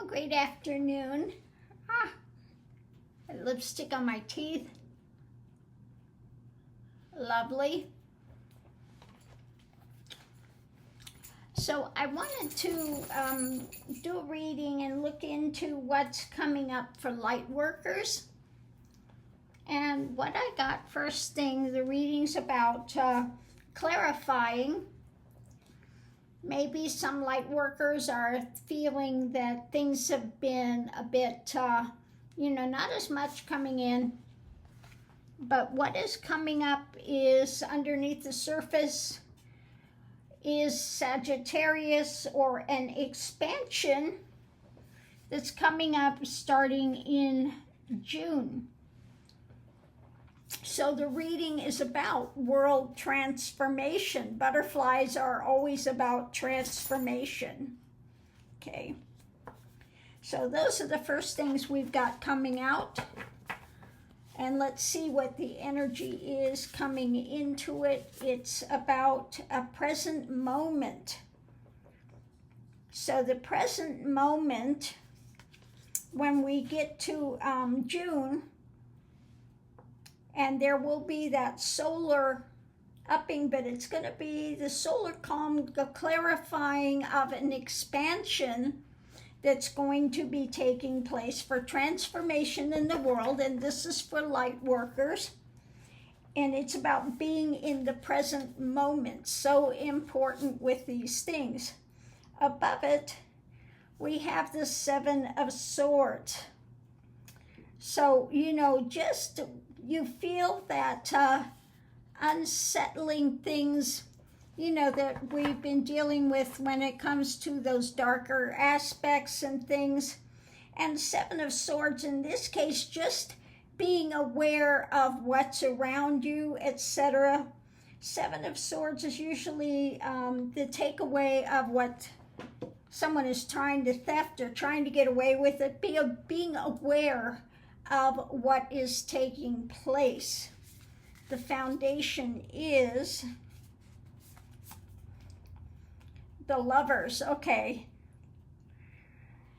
Well, great afternoon. Lipstick on my teeth. Lovely. So I wanted to do a reading and look into what's coming up for Lightworkers. And what I got first thing, the reading's about clarifying. Maybe some Lightworkers are feeling that things have been a bit, not as much coming in. But what is coming up is underneath the surface is Sagittarius, or an expansion that's coming up starting in June. So the reading is about world transformation. Butterflies are always about transformation. Okay. So those are the first things we've got coming out. And let's see what the energy is coming into it. It's about a present moment. So the present moment, when we get to June, and there will be that solar upping, but it's going to be the solar calm, the clarifying of an expansion that's going to be taking place for transformation in the world, and this is for Lightworkers, and it's about being in the present moment. So important with these things. Above it, we have the Seven of Swords. So, just you feel that unsettling things, that we've been dealing with when it comes to those darker aspects and things. And Seven of Swords, in this case, just being aware of what's around you, etc. Seven of Swords is usually the takeaway of what someone is trying to theft or trying to get away with it, being aware of what is taking place. The foundation is the Lovers. Okay.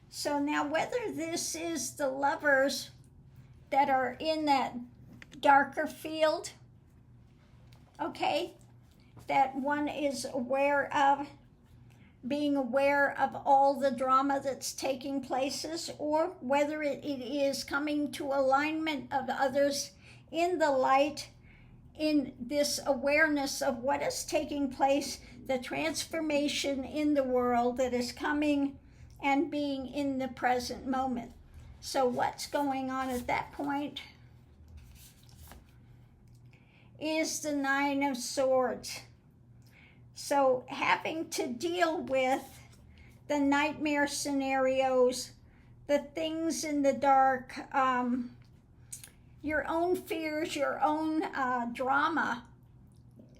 So now whether this is the Lovers that are in that darker field, okay, that one is aware of, being aware of all the drama that's taking places, or whether it is coming to alignment of others in the light, in this awareness of what is taking place, the transformation in the world that is coming, and being in the present moment. So what's going on at that point is the Nine of Swords. So having to deal with the nightmare scenarios, the things in the dark, your own fears, your own drama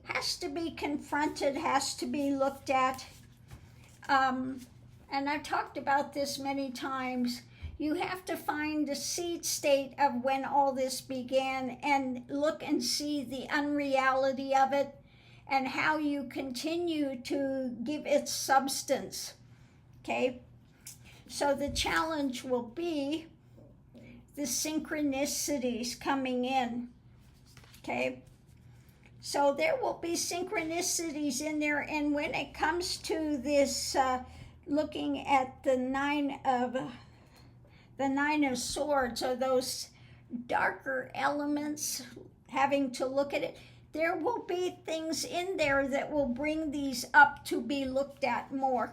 has to be confronted, has to be looked at. And I've talked about this many times. You have to find the seed state of when all this began and look and see the unreality of it, and how you continue to give it substance, okay? So the challenge will be the synchronicities coming in, okay? So there will be synchronicities in there, and when it comes to this, looking at the Nine of Swords, or those darker elements, having to look at it, there will be things in there that will bring these up to be looked at more,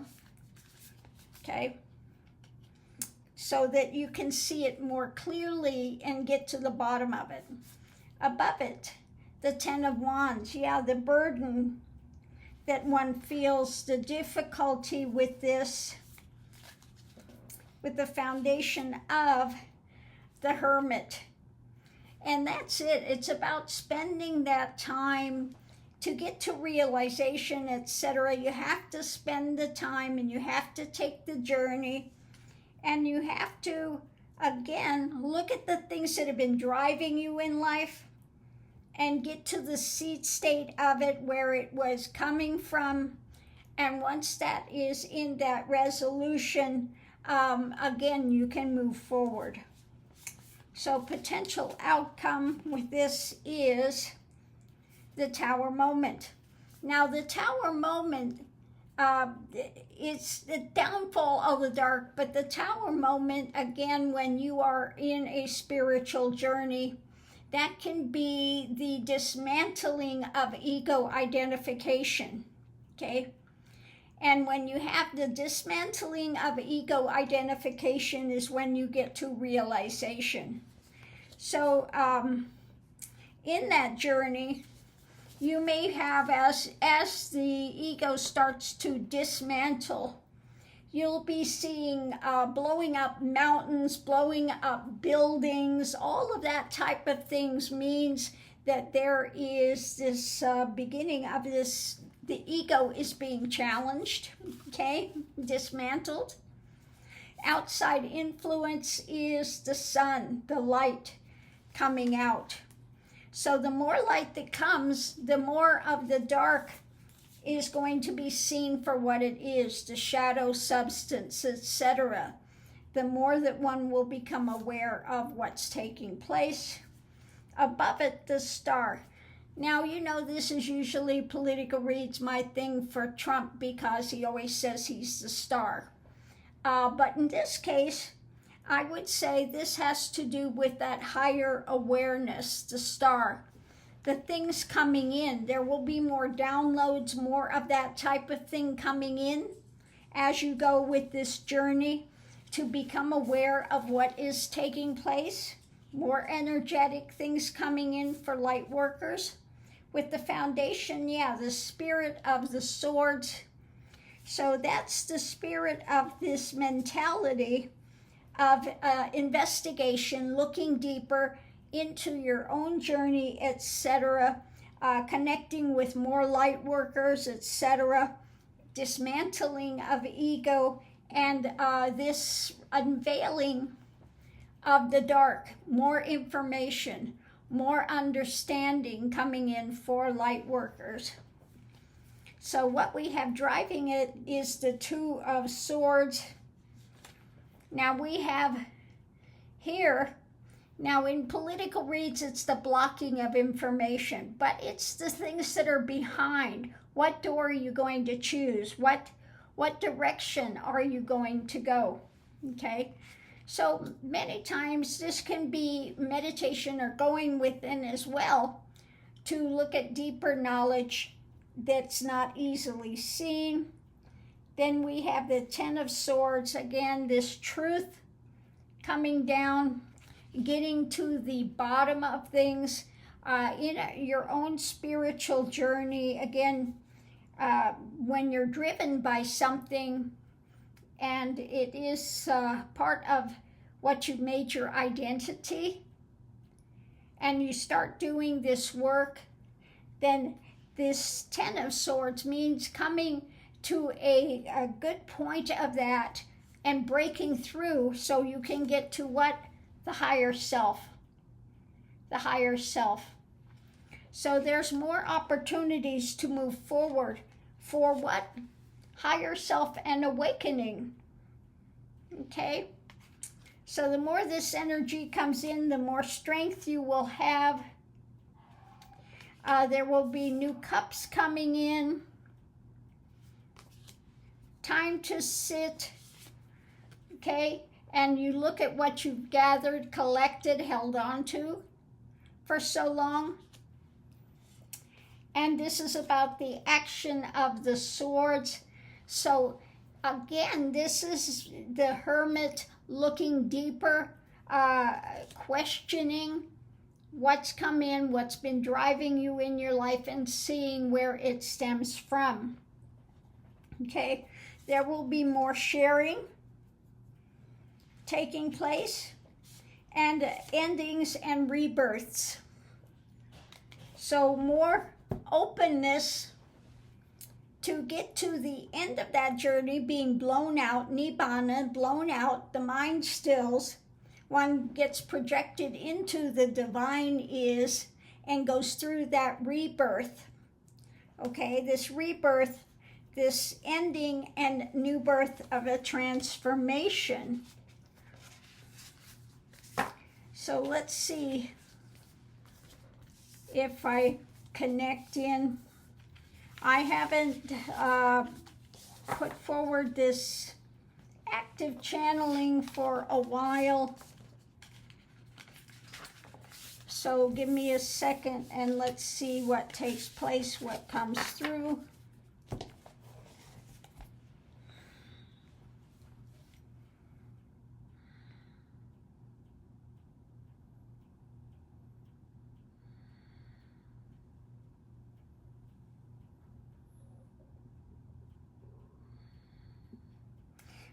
okay? So that you can see it more clearly and get to the bottom of it. Above it, the Ten of Wands. Yeah, the burden that one feels, the difficulty with this, with the foundation of the Hermit. And that's it. It's about spending that time to get to realization, etc. You have to spend the time, and you have to take the journey, and you have to, again, look at the things that have been driving you in life and get to the seed state of it, where it was coming from. And once that is in that resolution, again, you can move forward. So potential outcome with this is the Tower moment. Now the Tower moment, it's the downfall of the dark, but the Tower moment, again, when you are in a spiritual journey, that can be the dismantling of ego identification, okay? And when you have the dismantling of ego identification is when you get to realization. So in that journey, you may have, as the ego starts to dismantle, you'll be seeing blowing up mountains, blowing up buildings, all of that type of things means that there is this beginning of this, the ego is being challenged, okay, dismantled. Outside influence is the sun, the light coming out. So the more light that comes, the more of the dark is going to be seen for what it is, the shadow substance, etc. The more that one will become aware of what's taking place. Above it, the star. Now, you know, this is usually political reads my thing for Trump because he always says he's the star. But in this case, I would say this has to do with that higher awareness, the star. The things coming in, there will be more downloads, more of that type of thing coming in as you go with this journey to become aware of what is taking place. More energetic things coming in for light workers. With the foundation, yeah, the spirit of the swords. So that's the spirit of this mentality of investigation, looking deeper into your own journey, etc., connecting with more light workers, etc., dismantling of ego, and this unveiling of the dark, more information, more understanding coming in for light workers. So what we have driving it is the Two of Swords. Now we have here, now in political reads, it's the blocking of information, but it's the things that are behind. What door are you going to choose? What direction are you going to go? Okay, so many times this can be meditation or going within as well to look at deeper knowledge that's not easily seen. Then we have the Ten of Swords, again, this truth coming down, getting to the bottom of things in your own spiritual journey. Again, when you're driven by something and it is part of what you've made your identity, and you start doing this work, then this Ten of Swords means coming to a good point of that and breaking through so you can get to what? The higher self. The higher self. So there's more opportunities to move forward for what? Higher self and awakening. Okay? So the more this energy comes in, the more strength you will have. There will be new cups coming in. Time to sit, okay, and you look at what you've gathered, collected, held on to for so long. And this is about the action of the swords. So again, this is the hermit looking deeper, questioning what's come in, what's been driving you in your life, and seeing where it stems from. Okay, there will be more sharing taking place, and endings and rebirths. So more openness to get to the end of that journey, being blown out, nibbana, blown out, the mind stills. One gets projected into the divine is and goes through that rebirth. Okay, this rebirth this ending and new birth of a transformation. So let's see if I connect in. I haven't put forward this active channeling for a while. So give me a second and let's see what takes place, what comes through.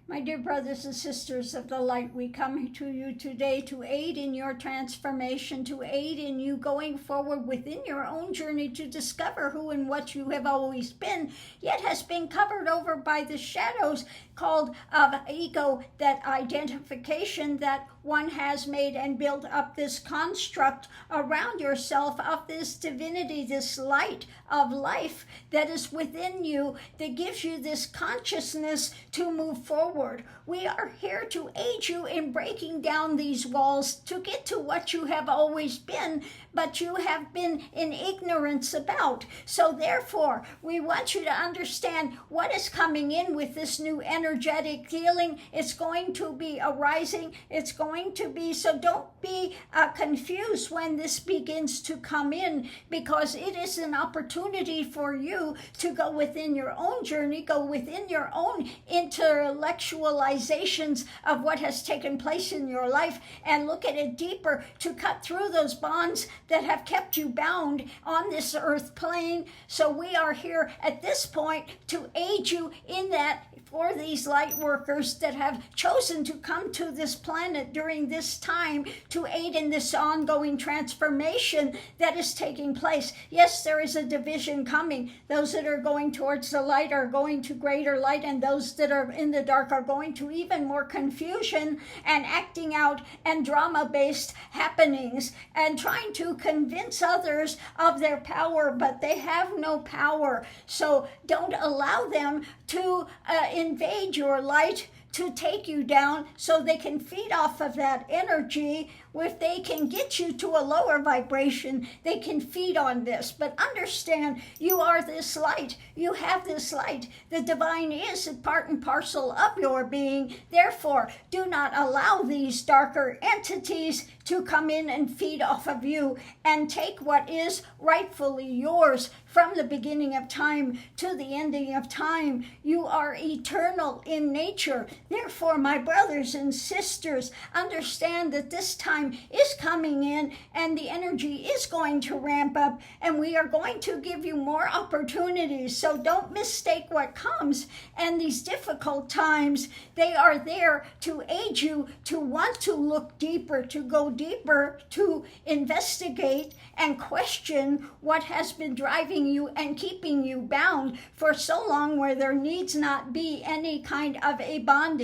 My dear brothers and sisters of the light, we come to you today to aid in your transformation, to aid in you going forward within your own journey to discover who and what you have always been, yet has been covered over by the shadows called of ego, that identification that one has made and built up this construct around yourself of this divinity, this light of life that is within you, that gives you this consciousness to move forward. We are here to aid you in breaking down these walls to get to what you have always been, but you have been in ignorance about. So therefore, we want you to understand what is coming in with this new energetic healing. It's going to be arising. It's going to be, so don't be confused when this begins to come in, because it is an opportunity for you to go within your own journey, go within your own intellectualizations of what has taken place in your life, and look at it deeper, to cut through those bonds that have kept you bound on this earth plane. So we are here at this point to aid you in that, for these light workers that have chosen to come to this planet during this time to aid in this ongoing transformation that is taking place. Yes, there is a division coming. Those that are going towards the light are going to greater light, and those that are in the dark are going to even more confusion and acting out and drama-based happenings and trying to convince others of their power, but they have no power. So don't allow them to invade your light, to take you down, so they can feed off of that energy. If they can get you to a lower vibration, they can feed on this. But understand, you are this light. You have this light. The divine is a part and parcel of your being. Therefore, do not allow these darker entities to come in and feed off of you and take what is rightfully yours from the beginning of time to the ending of time. You are eternal in nature. Therefore, my brothers and sisters, understand that this time is coming in and the energy is going to ramp up, and we are going to give you more opportunities. So don't mistake what comes. And these difficult times, they are there to aid you to want to look deeper, to go deeper, to investigate and question what has been driving you and keeping you bound for so long, where there needs not be any kind of a bondage.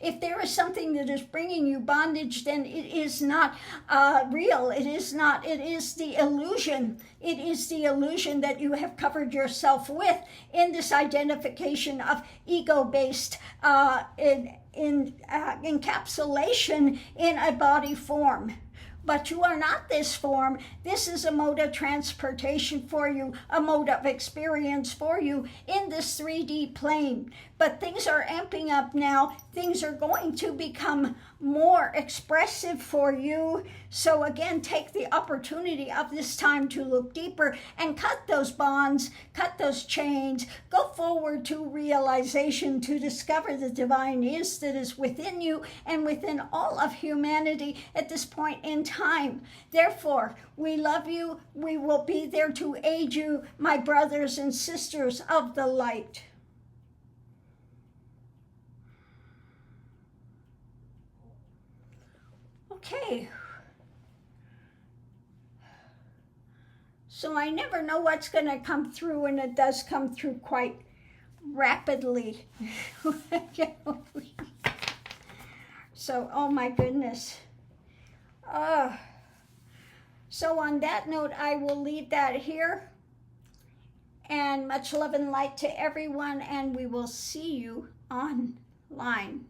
If there is something that is bringing you bondage, then it is not real. It is not. It is the illusion. It is the illusion that you have covered yourself with in this identification of ego-based encapsulation in a body form. But you are not this form. This is a mode of transportation for you, a mode of experience for you in this 3D plane. But things are amping up now. Things are going to become more expressive for you. So again, take the opportunity of this time to look deeper and cut those bonds, cut those chains, go forward to realization, to discover the divine is that is within you and within all of humanity at this point in time. Therefore, we love you. We will be there to aid you, my brothers and sisters of the light. Okay. So I never know what's going to come through, and it does come through quite rapidly. So, oh my goodness. So on that note, I will leave that here. And much love and light to everyone, and we will see you online.